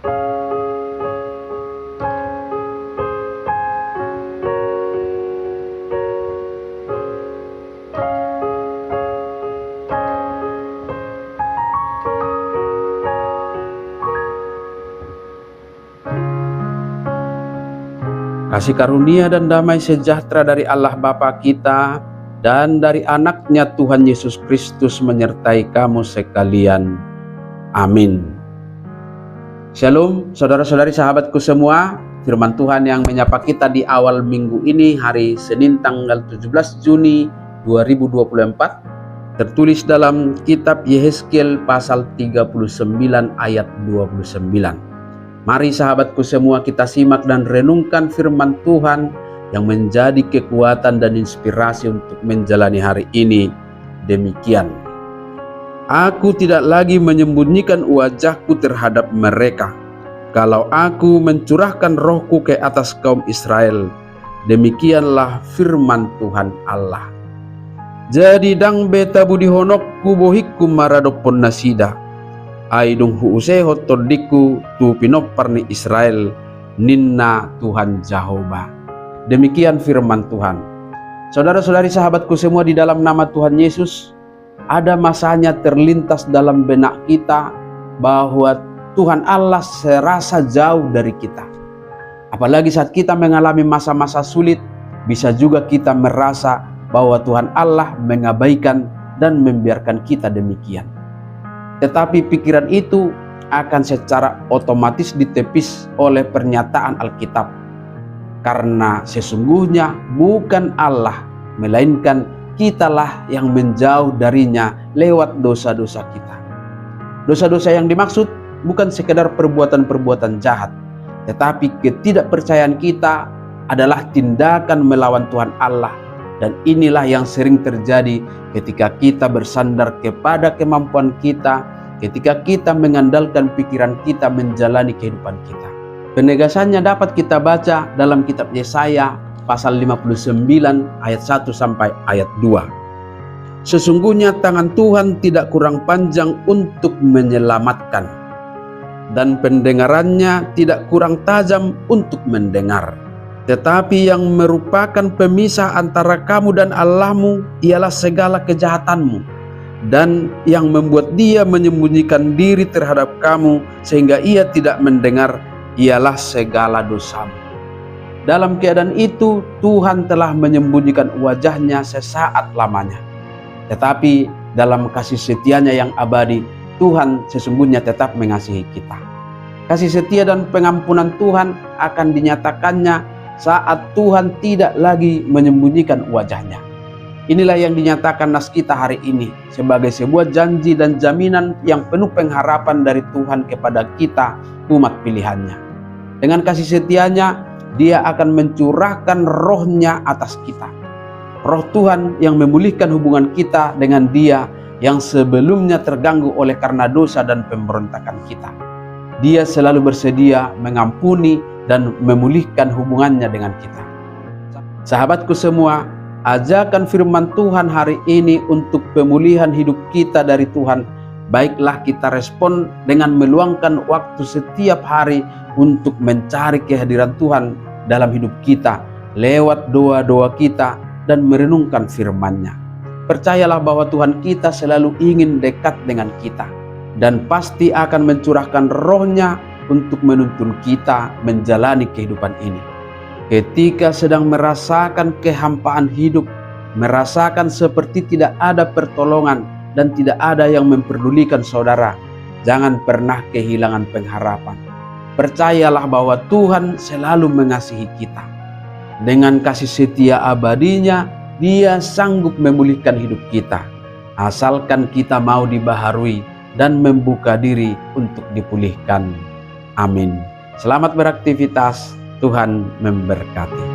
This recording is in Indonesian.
Kasih karunia dan damai sejahtera dari Allah Bapa kita dan dari anaknya Tuhan Yesus Kristus menyertai kamu sekalian. Amin. Shalom saudara-saudari sahabatku semua. Firman Tuhan yang menyapa kita di awal minggu ini, hari Senin tanggal 17 Juni 2024, tertulis dalam kitab Yehezkiel pasal 39 ayat 29. Mari sahabatku semua, kita simak dan renungkan firman Tuhan yang menjadi kekuatan dan inspirasi untuk menjalani hari ini. Demikian. Aku tidak lagi menyembunyikan wajahku terhadap mereka, kalau aku mencurahkan rohku ke atas kaum Israel. Demikianlah firman Tuhan Allah. Jadi dang beta budi honokku bohikku maradopon nasida. Aidung huuseho todiku tu pinoparni Israel, ninna Tuhan Jehovah. Demikian firman Tuhan. Saudara-saudari sahabatku semua, di dalam nama Tuhan Yesus, ada masanya terlintas dalam benak kita bahwa Tuhan Allah serasa jauh dari kita. Apalagi saat kita mengalami masa-masa sulit, bisa juga kita merasa bahwa Tuhan Allah mengabaikan dan membiarkan kita demikian. Tetapi pikiran itu akan secara otomatis ditepis oleh pernyataan Alkitab. Karena sesungguhnya bukan Allah, melainkan kitalah yang menjauh darinya lewat dosa-dosa kita. Dosa-dosa yang dimaksud bukan sekedar perbuatan-perbuatan jahat, tetapi ketidakpercayaan kita adalah tindakan melawan Tuhan Allah. Dan inilah yang sering terjadi ketika kita bersandar kepada kemampuan kita, ketika kita mengandalkan pikiran kita menjalani kehidupan kita. Penegasannya dapat kita baca dalam kitab Yesaya pasal 59 ayat 1 sampai ayat 2. Sesungguhnya tangan Tuhan tidak kurang panjang untuk menyelamatkan, dan pendengarannya tidak kurang tajam untuk mendengar. Tetapi yang merupakan pemisah antara kamu dan Allahmu ialah segala kejahatanmu, dan yang membuat dia menyembunyikan diri terhadap kamu sehingga ia tidak mendengar ialah segala dosamu. Dalam keadaan itu Tuhan telah menyembunyikan wajahnya sesaat lamanya, tetapi dalam kasih setianya yang abadi, Tuhan sesungguhnya tetap mengasihi kita. Kasih setia dan pengampunan Tuhan akan dinyatakannya saat Tuhan tidak lagi menyembunyikan wajahnya. Inilah yang dinyatakan nas kita hari ini sebagai sebuah janji dan jaminan yang penuh pengharapan dari Tuhan kepada kita, umat pilihannya. Dengan kasih setianya, Dia akan mencurahkan rohnya atas kita. Roh Tuhan yang memulihkan hubungan kita dengan Dia yang sebelumnya terganggu oleh karena dosa dan pemberontakan kita. Dia selalu bersedia mengampuni dan memulihkan hubungannya dengan kita. Sahabatku semua, ajakan firman Tuhan hari ini untuk pemulihan hidup kita dari Tuhan, baiklah kita respon dengan meluangkan waktu setiap hari untuk mencari kehadiran Tuhan dalam hidup kita lewat doa-doa kita dan merenungkan firman-Nya. Percayalah bahwa Tuhan kita selalu ingin dekat dengan kita dan pasti akan mencurahkan roh-Nya untuk menuntun kita menjalani kehidupan ini. Ketika sedang merasakan kehampaan hidup, merasakan seperti tidak ada pertolongan dan tidak ada yang memperdulikan saudara, jangan pernah kehilangan pengharapan. Percayalah bahwa Tuhan selalu mengasihi kita. Dengan kasih setia abadinya, Dia sanggup memulihkan hidup kita, asalkan kita mau dibaharui dan membuka diri untuk dipulihkan. Amin. Selamat beraktivitas, Tuhan memberkati.